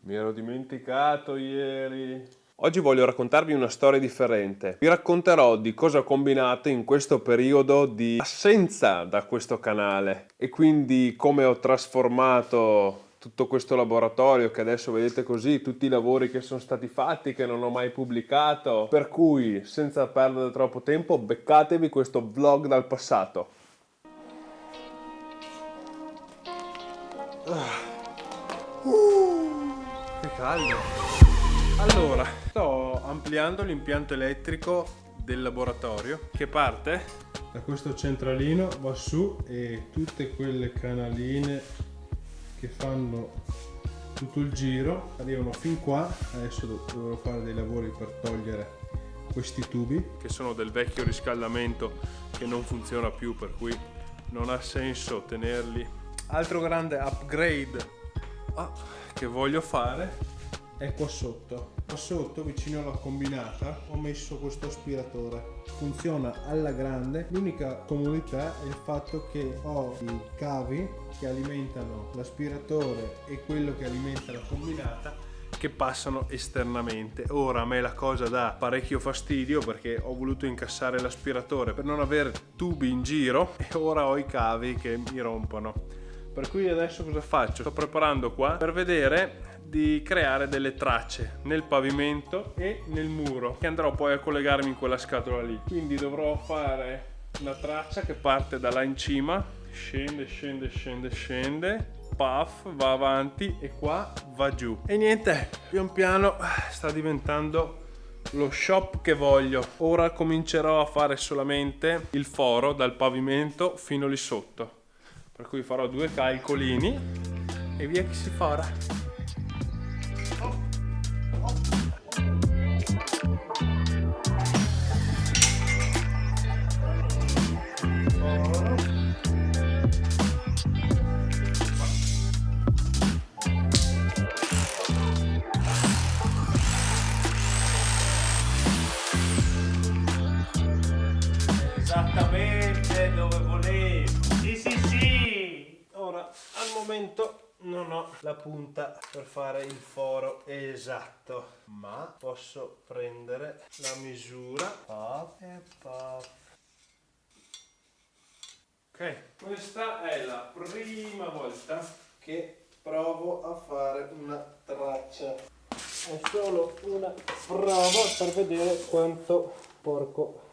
Mi ero dimenticato ieri. Oggi voglio raccontarvi una storia differente. Vi racconterò di cosa ho combinato in questo periodo di assenza da questo canale e quindi come ho trasformato tutto questo laboratorio che adesso vedete così, tutti i lavori che sono stati fatti, che non ho mai pubblicato. Per cui, senza perdere troppo tempo, beccatevi questo vlog dal passato. Che caldo! Allora, sto ampliando l'impianto elettrico del laboratorio che parte da questo centralino, va su e tutte quelle canaline che fanno tutto il giro arrivano fin qua. Adesso dovrò fare dei lavori per togliere questi tubi che sono del vecchio riscaldamento che non funziona più, per cui non ha senso tenerli. Altro grande upgrade che voglio fare è qua sotto. Qua sotto, vicino alla combinata, ho messo questo aspiratore. Funziona alla grande. L'unica comodità è il fatto che ho i cavi che alimentano l'aspiratore e quello che alimenta la combinata che passano esternamente. Ora a me la cosa dà parecchio fastidio perché ho voluto incassare l'aspiratore per non avere tubi in giro e ora ho i cavi che mi rompono. Per cui adesso cosa faccio? Sto preparando qua per vedere di creare delle tracce nel pavimento e nel muro che andrò poi a collegarmi in quella scatola lì. Quindi dovrò fare una traccia che parte da là in cima, scende, puff, va avanti e qua va giù. E niente, pian piano sta diventando lo shop che voglio. Ora comincerò a fare solamente il foro dal pavimento fino lì sotto. Per cui farò 2 calcolini e via che si fora. Esattamente dove volevo. Sì. Ora al momento non ho la punta per fare il foro esatto, ma posso prendere la misura. Pop e pop. Ok, questa è la prima volta che provo a fare una traccia. È solo una prova per vedere quanto porco fa.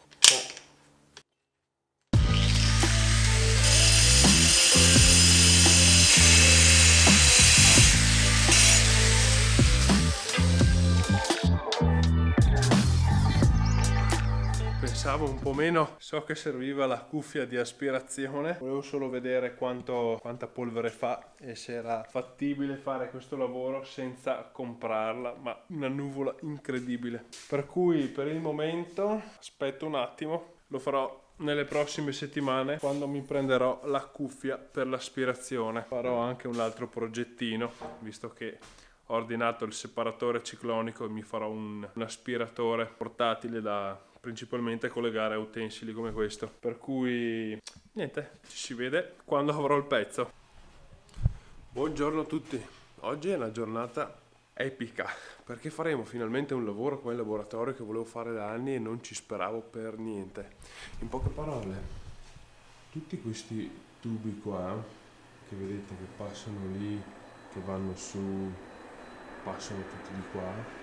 Pensavo un po' meno, so che serviva la cuffia di aspirazione, volevo solo vedere quanta polvere fa e se era fattibile fare questo lavoro senza comprarla, ma una nuvola incredibile. Per cui per il momento aspetto un attimo, lo farò nelle prossime settimane quando mi prenderò la cuffia per l'aspirazione. Farò anche un altro progettino, visto che ho ordinato il separatore ciclonico e mi farò un aspiratore portatile da principalmente collegare a utensili come questo. Per cui niente, ci si vede quando avrò il pezzo. Buongiorno a tutti, oggi è una giornata epica perché faremo finalmente un lavoro qua in laboratorio che volevo fare da anni e non ci speravo per niente. In poche parole, tutti questi tubi qua che vedete che passano lì, che vanno su, passano tutti di qua,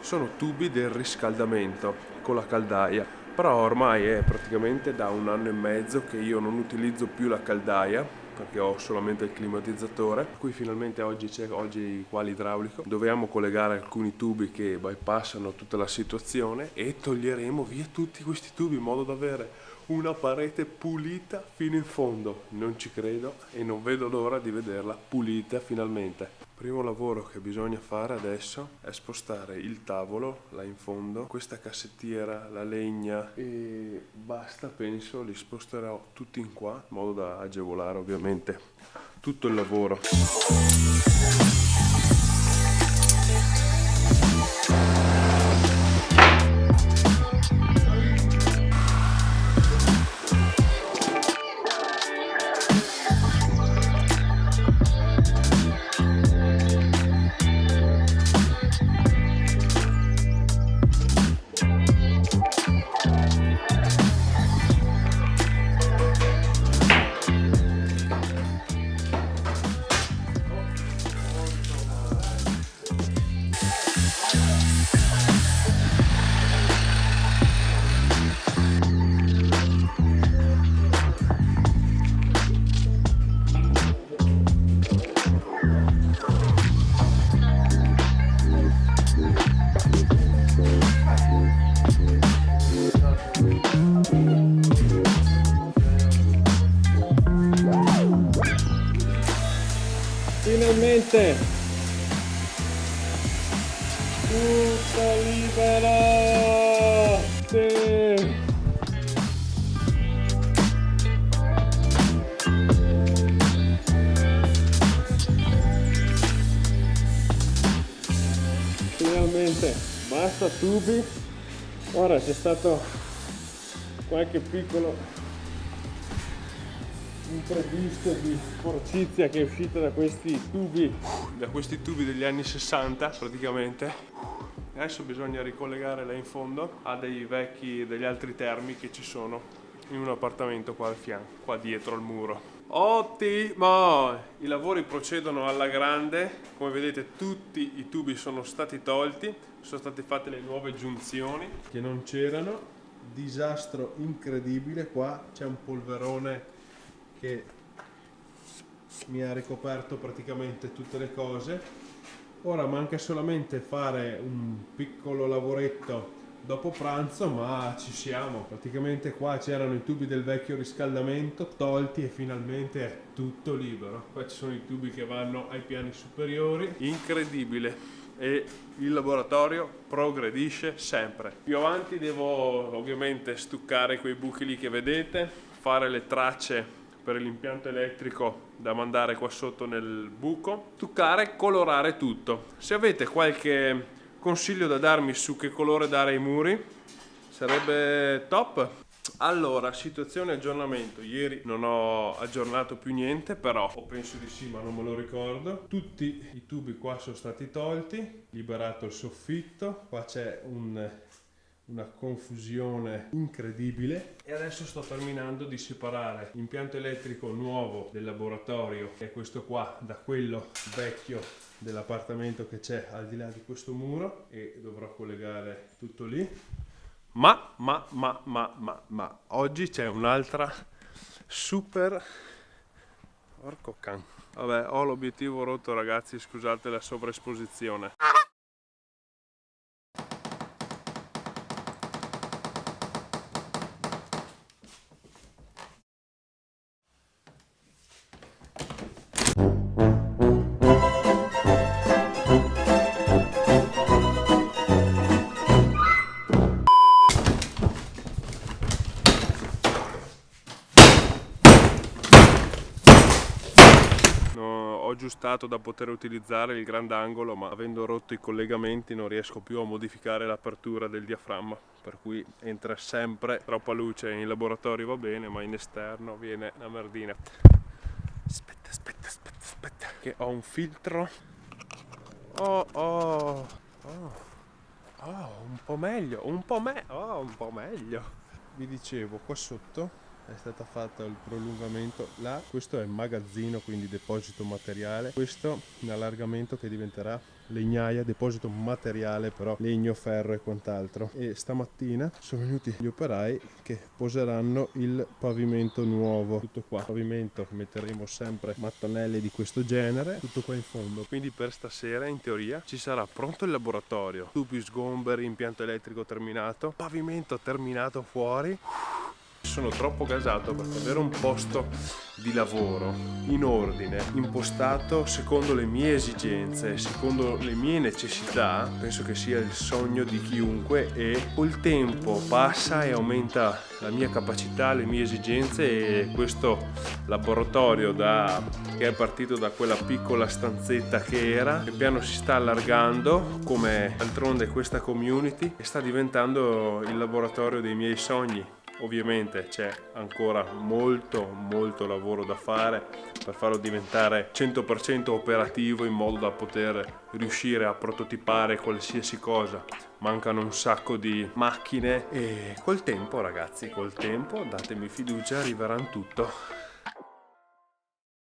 sono tubi del riscaldamento con la caldaia. Però ormai è praticamente da 1 anno e mezzo che io non utilizzo più la caldaia perché ho solamente il climatizzatore. Qui finalmente oggi qua l'idraulico. Dobbiamo collegare alcuni tubi che bypassano tutta la situazione e toglieremo via tutti questi tubi in modo da avere una parete pulita fino in fondo. Non ci credo e non vedo l'ora di vederla pulita finalmente. Primo lavoro che bisogna fare adesso è spostare il tavolo là in fondo, questa cassettiera, la legna e basta, penso, li sposterò tutti in qua in modo da agevolare ovviamente tutto il lavoro. Finalmente tutto libero. Sì. Finalmente basta tubi. Ora c'è stato qualche piccolo imprevisto di sporcizia che è uscita da questi tubi degli anni 60 praticamente. Adesso bisogna ricollegare là in fondo a degli altri termi che ci sono in un appartamento qua al fianco, qua dietro al muro. Ottimo! I lavori procedono alla grande, come vedete tutti i tubi sono stati tolti, sono state fatte le nuove giunzioni che non c'erano. Disastro incredibile, qua c'è un polverone che mi ha ricoperto praticamente tutte le cose. Ora manca solamente fare un piccolo lavoretto dopo pranzo, ma ci siamo. Praticamente qua c'erano i tubi del vecchio riscaldamento tolti e finalmente è tutto libero. Qua ci sono i tubi che vanno ai piani superiori. Incredibile. E il laboratorio progredisce sempre. Più avanti devo ovviamente stuccare quei buchi lì che vedete, fare le tracce per l'impianto elettrico da mandare qua sotto nel buco, stuccare, colorare tutto. Se avete qualche consiglio da darmi su che colore dare ai muri sarebbe top. Allora, situazione aggiornamento. Ieri non ho aggiornato più niente, però o penso di sì, ma non me lo ricordo. Tutti i tubi qua sono stati tolti, liberato il soffitto. Qua c'è una confusione incredibile e adesso sto terminando di separare l'impianto elettrico nuovo del laboratorio, che è questo qua, da quello vecchio dell'appartamento che c'è al di là di questo muro, e dovrò collegare tutto lì. Ma oggi c'è un'altra super... Porco can. Vabbè, ho l'obiettivo rotto, ragazzi, scusate la sovraesposizione. Ho aggiustato da poter utilizzare il grandangolo, ma avendo rotto i collegamenti non riesco più a modificare l'apertura del diaframma, per cui entra sempre troppa luce. In laboratorio va bene, ma in esterno viene una merdina. Aspetta, che ho un filtro. Oh, un po' meglio, un po' meglio. Vi dicevo, qua sotto è stato fatto il prolungamento là. Questo è il magazzino, quindi deposito materiale. Questo è un allargamento che diventerà legnaia, deposito materiale, però legno, ferro e quant'altro. E stamattina sono venuti gli operai che poseranno il pavimento nuovo. Tutto qua, pavimento, metteremo sempre mattonelle di questo genere, tutto qua in fondo. Quindi per stasera in teoria ci sarà pronto il laboratorio, tubi, sgomberi, impianto elettrico terminato, pavimento terminato fuori. Sono troppo gasato perché avere un posto di lavoro in ordine, impostato secondo le mie esigenze, secondo le mie necessità, penso che sia il sogno di chiunque, e col tempo passa e aumenta la mia capacità, le mie esigenze, e questo laboratorio che è partito da quella piccola stanzetta che era, pian piano si sta allargando, come d'altronde questa community, e sta diventando il laboratorio dei miei sogni. Ovviamente c'è ancora molto lavoro da fare per farlo diventare 100% operativo, in modo da poter riuscire a prototipare qualsiasi cosa. Mancano un sacco di macchine e col tempo, ragazzi, col tempo, datemi fiducia, arriverà tutto.